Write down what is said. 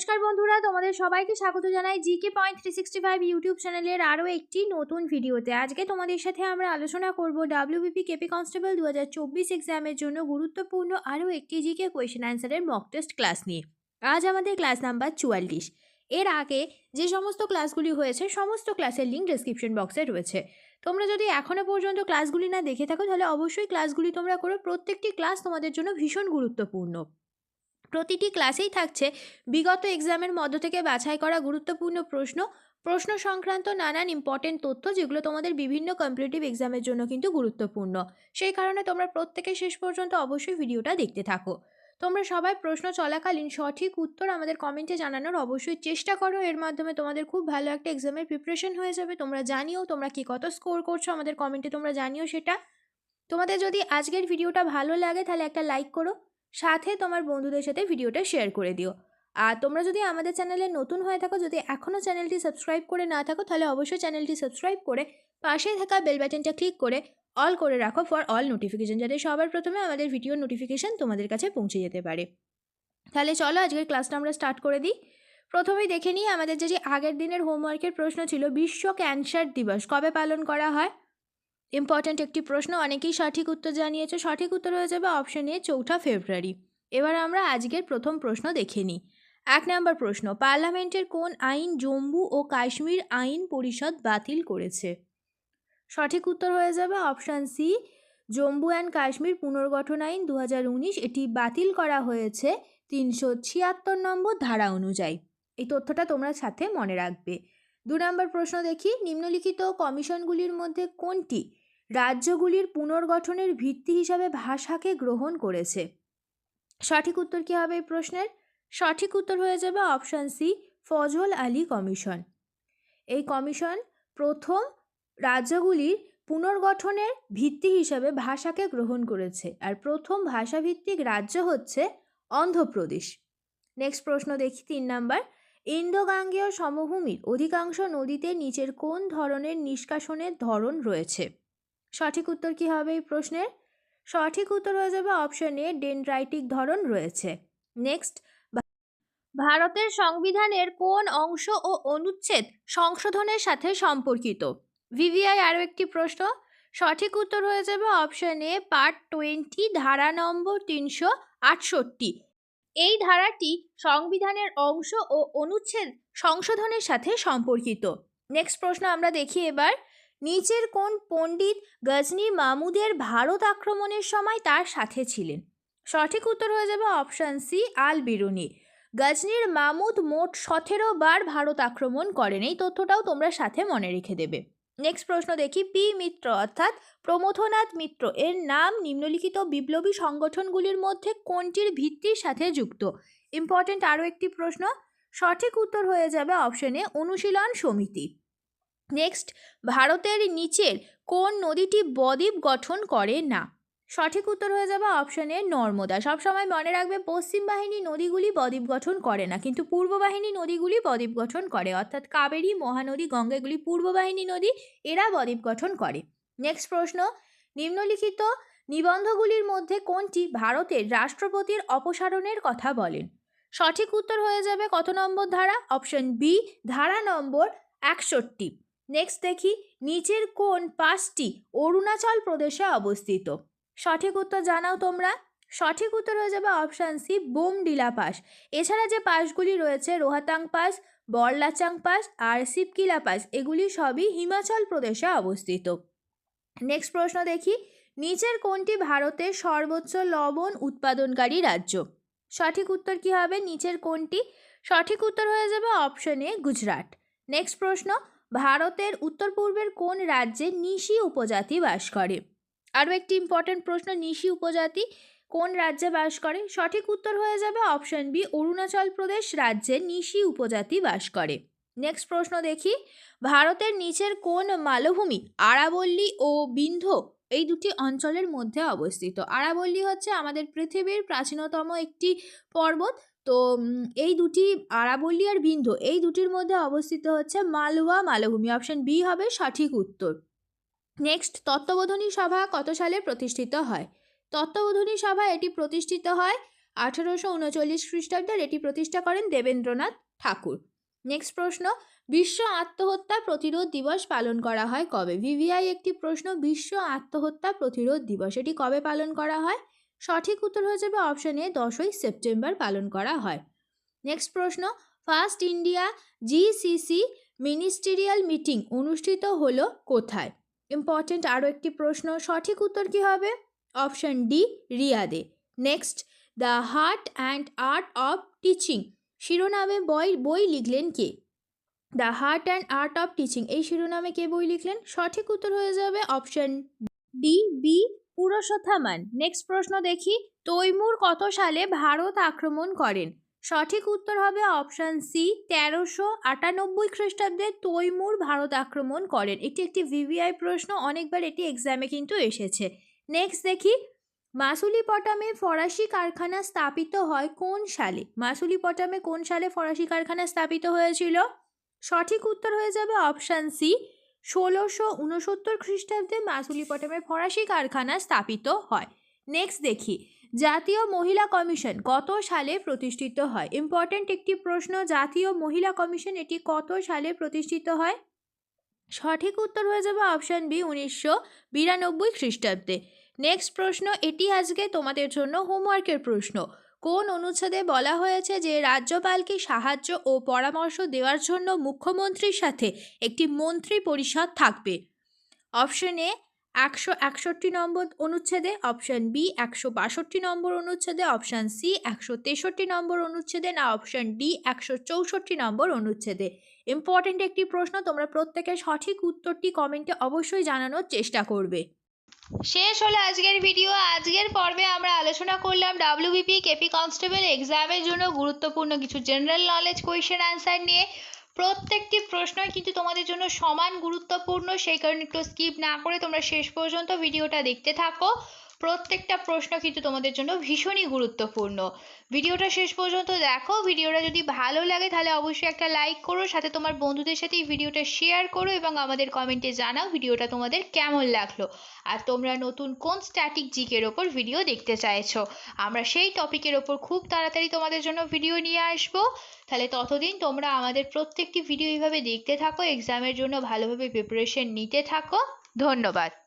নমস্কার বন্ধুরা, তোমাদের সবাইকে স্বাগত জানাই জিকে পয়েন্ট 365 ইউটিউব চ্যানেলের আরও একটি নতুন ভিডিওতে। আজকে তোমাদের সাথে আমরা আলোচনা করব ডাব্লিউবিপি কেপি কনস্টেবল 2024 এক্সামের জন্য গুরুত্বপূর্ণ আরও একটি জিকে কোয়েশ্চেন অ্যান্সারের মক টেস্ট ক্লাস নিয়ে। আজ আমাদের ক্লাস নাম্বার 44। এর আগে যে সমস্ত ক্লাসগুলি হয়েছে সমস্ত ক্লাসের লিঙ্ক ডেসক্রিপশন বক্সে রয়েছে। তোমরা যদি এখনও পর্যন্ত ক্লাসগুলি না দেখে থাকো তাহলে অবশ্যই ক্লাসগুলি তোমরা করো। প্রত্যেকটি ক্লাস তোমাদের জন্য ভীষণ গুরুত্বপূর্ণ। প্রতিটি ক্লাসেই থাকছে বিগত এক্সামের মধ্য থেকে বাছাই করা গুরুত্বপূর্ণ প্রশ্ন সংক্রান্ত নানান ইম্পর্টেন্ট তথ্য, যেগুলো তোমাদের বিভিন্ন কম্পিটিটিভ এক্সামের জন্য কিন্তু গুরুত্বপূর্ণ। সেই কারণে তোমরা প্রত্যেকে শেষ পর্যন্ত অবশ্যই ভিডিওটা দেখতে থাকো। তোমরা সবাই প্রশ্ন চলাকালীন সঠিক উত্তর আমাদের কমেন্টে জানানোর অবশ্যই চেষ্টা করো। এর মাধ্যমে তোমাদের খুব ভালো একটা এক্সামের প্রিপারেশন হয়ে যাবে। তোমরা জানিও তোমরা কি কত স্কোর করছো, আমাদের কমেন্টে তোমরা জানিও সেটা। তোমাদের যদি আজকের ভিডিওটা ভালো লাগে তাহলে একটা লাইক করো, সাথে তোমার বন্ধুদের সাথে ভিডিওটা শেয়ার করে দিও। আর তোমরা যদি আমাদের চ্যানেলে নতুন হয়ে থাকো, যদি এখনও চ্যানেলটি সাবস্ক্রাইব করে না থাকো, তাহলে অবশ্যই চ্যানেলটি সাবস্ক্রাইব করে পাশেই থাকা বেল বাটনটা ক্লিক করে অল করে রাখো ফর অল নোটিফিকেশন, যাতে সবার প্রথমে আমাদের ভিডিওর নোটিফিকেশান তোমাদের কাছে পৌঁছে যেতে পারে। তাহলে চলো আজকের ক্লাসটা আমরা স্টার্ট করে দিই। প্রথমেই দেখে নিই আমাদের যে আগের দিনের হোমওয়ার্কের প্রশ্ন ছিল, বিশ্ব ক্যান্সার দিবস কবে পালন করা হয়। ইম্পর্ট্যান্ট একটি প্রশ্ন, অনেকেই সঠিক উত্তর জানিয়েছে। সঠিক উত্তর হয়ে যাবে অপশন এ 4 ফেব্রুয়ারি। এবার আমরা আজকের প্রথম প্রশ্ন দেখে নিই। 1 নম্বর প্রশ্ন, পার্লামেন্টের কোন আইন জম্মু ও কাশ্মীর আইন পরিষদ বাতিল করেছে। সঠিক উত্তর হয়ে যাবে option C, Jammu and Kashmir পুনর্গঠন আইন 2019। এটি বাতিল করা হয়েছে 376 নম্বর ধারা অনুযায়ী। এই তথ্যটা তোমরা সাথে মনে রাখবে। 2 নম্বর প্রশ্ন দেখি, নিম্নলিখিত কমিশনগুলির মধ্যে কোনটি রাজ্যগুলির পুনর্গঠনের ভিত্তি হিসাবে ভাষাকে গ্রহণ করেছে। সঠিক উত্তর কী হবে এই প্রশ্নের। সঠিক উত্তর হয়ে যাবে option C, Fazal Ali commission. এই কমিশন প্রথম রাজ্যগুলির পুনর্গঠনের ভিত্তি হিসাবে ভাষাকে গ্রহণ করেছে, আর প্রথম ভাষাভিত্তিক রাজ্য হচ্ছে অন্ধ্রপ্রদেশ। নেক্সট প্রশ্ন দেখি 3 নাম্বার, ইন্দো গাঙ্গেয় সমভূমির অধিকাংশ নদীতে নিচের কোন ধরনের নিষ্কাশনের ধরন রয়েছে। সঠিক উত্তর কী হবে এই প্রশ্নের। সঠিক উত্তর হয়ে যাবে অপশন এ, ডেনড্রাইটিক ধরন রয়েছে। নেক্সট, ভারতের সংবিধানের কোন অংশ ও অনুচ্ছেদ সংশোধনের সাথে সম্পর্কিত। ভিভিআই আরও একটি প্রশ্ন। সঠিক উত্তর হয়ে যাবে অপশন এ, পার্ট 20 ধারা নম্বর 368। এই ধারাটি সংবিধানের অংশ ও অনুচ্ছেদ সংশোধনের সাথে সম্পর্কিত। নেক্সট প্রশ্ন আমরা দেখি এবার, নিচের কোন পণ্ডিত গজনী মাহমুদের ভারত আক্রমণের সময় তার সাথে ছিলেন। সঠিক উত্তর হয়ে যাবে অপশান সি, আল বিরুনি। গজনীর মাহমুদ মোট 17 বার ভারত আক্রমণ করেন। এই তথ্যটাও তোমরা সাথে মনে রেখে দেবে। নেক্সট প্রশ্ন দেখি, পি মিত্র অর্থাৎ প্রমথনাথ মিত্র এর নাম নিম্নলিখিত বিপ্লবী সংগঠনগুলির মধ্যে কোনটির ভিত্তির সাথে যুক্ত। ইম্পর্টেন্ট আরও একটি প্রশ্ন। সঠিক উত্তর হয়ে যাবে অপশনে অনুশীলন সমিতি। নেক্সট, ভারতের নিচের কোন নদীটি বদ্বীপ গঠন করে না। সঠিক উত্তর হয়ে যাবে অপশানে নর্মদা। সবসময় মনে রাখবে পশ্চিম বাহিনী নদীগুলি বদ্বীপ গঠন করে না, কিন্তু পূর্ব বাহিনী নদীগুলি বদ্বীপ গঠন করে, অর্থাৎ কাবেরী, মহানদী, গঙ্গা এগুলি পূর্ব বাহিনী নদী, এরা বদ্বীপ গঠন করে। নেক্সট প্রশ্ন, নিম্নলিখিত নিবন্ধগুলির মধ্যে কোনটি ভারতের রাষ্ট্রপতির অপসারণের কথা বলেন। সঠিক উত্তর হয়ে যাবে কত নম্বর ধারা। অপশন বি, ধারা নম্বর 61। নেক্সট দেখি, নিচের কোন পাসটি অরুণাচল প্রদেশে অবস্থিত। সঠিক উত্তর জানাও তোমরা। সঠিক উত্তর হয়ে যাবে অপশান সি, বোমডিলা পাস। এছাড়া যে পাসগুলি রয়েছে, রোহাতাং পাস, বরলাচাং পাস আর সিপকিলা পাস, এগুলি সবই হিমাচল প্রদেশে অবস্থিত। নেক্সট প্রশ্ন দেখি, নিচের কোনটি ভারতের সর্বোচ্চ লবণ উৎপাদনকারী রাজ্য। সঠিক উত্তর কী হবে, নিচের কোনটি। সঠিক উত্তর হয়ে যাবে অপশন এ, গুজরাট। নেক্সট প্রশ্ন, ভারতের উত্তর পূর্বের কোন রাজ্যে নিশি উপজাতি বাস করে। আরও একটি ইম্পর্টেন্ট প্রশ্ন, নিশি উপজাতি কোন রাজ্যে বাস করে। সঠিক উত্তর হয়ে যাবে অপশন বি, অরুণাচল প্রদেশ রাজ্যে নিশি উপজাতি বাস করে। নেক্সট প্রশ্ন দেখি, ভারতের নিচের কোন মালভূমি আরাবল্লী ও বিন্ধ্য এই দুটি অঞ্চলের মধ্যে অবস্থিত। আরাবল্লী হচ্ছে আমাদের পৃথিবীর প্রাচীনতম একটি পর্বত। তো এই দুটি, আরাবল্লী আর বিন্ধ্য, এই দুটির মধ্যে অবস্থিত হচ্ছে মালওয়া মালভূমি। অপশন বি হবে সঠিক উত্তর। নেক্সট, তত্ত্ববোধিনী সভা কত সালে প্রতিষ্ঠিত হয়। তত্ত্ববোধিনী সভা এটি প্রতিষ্ঠিত হয় 1839 খ্রিস্টাব্দে এটি প্রতিষ্ঠা করেন দেবেন্দ্রনাথ ঠাকুর। নেক্সট প্রশ্ন, বিশ্ব আত্মহত্যা প্রতিরোধ দিবস পালন করা হয় কবে? ভিভিআই একটি প্রশ্ন, বিশ্ব আত্মহত্যা প্রতিরোধ দিবস এটি কবে পালন করা হয়? সঠিক উত্তর হয়ে যাবে অপশন এ, 10ই সেপ্টেম্বর পালন করা হয়। নেক্সট প্রশ্ন, first India GCC ministerial meeting অনুষ্ঠিত হলো কোথায়? ইম্পর্টেন্ট আরও একটি প্রশ্ন, সঠিক উত্তর কী হবে? অপশন ডি, রিয়াদে। Next, the heart and art of teaching শিরোনামে বই লিখলেন কে? The heart and art of teaching এই শিরোনামে কে বই লিখলেন? সঠিক উত্তর হয়ে যাবে option D, B Purushothaman. Next প্রশ্ন দেখি, তৈমুর কত সালে ভারত আক্রমণ করেন? সঠিক উত্তর হবে অপশন সি, 1398 খ্রিস্টাব্দে তৈমুর ভারত আক্রমণ করেন। এটি একটি ভিভিআই প্রশ্ন, অনেকবার এটি এক্সামে কিন্তু এসেছে। নেক্সট দেখি, মাসুলিপটামে ফরাসি কারখানা স্থাপিত হয় কোন সালে? মাসুলিপটামে কোন সালে ফরাসি কারখানা স্থাপিত হয়েছিল? সঠিক উত্তর হয়ে যাবে অপশান সি, 1669 খ্রিস্টাব্দে মাসুলিপটামে ফরাসি কারখানা স্থাপিত হয়। নেক্সট দেখি, জাতীয় মহিলা কমিশন কত সালে প্রতিষ্ঠিত হয়? ইম্পর্ট্যান্ট একটি প্রশ্ন, জাতীয় মহিলা কমিশন এটি কত সালে প্রতিষ্ঠিত হয়? সঠিক উত্তর হয়ে যাবে অপশান বি, 1992 খ্রিস্টাব্দে। নেক্সট প্রশ্ন, এটি আজকে তোমাদের জন্য হোমওয়ার্কের প্রশ্ন। কোন অনুচ্ছেদে বলা হয়েছে যে রাজ্যপালকে সাহায্য ও পরামর্শ দেওয়ার জন্য মুখ্যমন্ত্রীর সাথে একটি মন্ত্রী পরিষদ থাকবে? অপশন এ 161 নম্বর অনুচ্ছেদে, অপশন বি 162 নম্বর অনুচ্ছেদে, অপশন সি 163 নম্বর অনুচ্ছেদে, না অপশন ডি 164 নম্বর অনুচ্ছেদে। ইম্পর্টেন্ট একটি প্রশ্ন, তোমরা প্রত্যেকে সঠিক উত্তরটি কমেন্টে অবশ্যই জানানোর চেষ্টা করবে। শেষ হলো আজকের ভিডিও। আজকের পর্বে আমরা আলোচনা করলাম ডাব্লিউবিপি কেপি কনস্টেবল এক্সামের জন্য গুরুত্বপূর্ণ কিছু জেনারেল নলেজ কোয়েশ্চেন অ্যান্সার নিয়ে। প্রত্যেকটি প্রশ্নই কিন্তু তোমাদের জন্য সমান গুরুত্বপূর্ণ, সেই কারণে একটু স্কিপ না করে তোমরা শেষ পর্যন্ত ভিডিওটা দেখতে থাকো। প্রত্যেকটা প্রশ্ন কিন্তু তোমাদের জন্য ভীষণই গুরুত্বপূর্ণ। ভিডিওটা শেষ পর্যন্ত দেখো। ভিডিওটা যদি ভালো লাগে তাহলে অবশ্যই একটা লাইক করো, সাথে তোমার বন্ধুদের সাথে এই ভিডিওটা শেয়ার করো এবং আমাদের কমেন্টে জানাও ভিডিওটা তোমাদের কেমন লাগলো, আর তোমরা নতুন কোন স্ট্যাটিক জিকের ওপর ভিডিও দেখতে চাইছো। আমরা সেই টপিকের ওপর খুব তাড়াতাড়ি তোমাদের জন্য ভিডিও নিয়ে আসবো। তাহলে ততদিন তোমরা আমাদের প্রত্যেকটি ভিডিও এইভাবে দেখতে থাকো, এক্সামের জন্য ভালোভাবে প্রিপারেশন নিতে থাকো। ধন্যবাদ।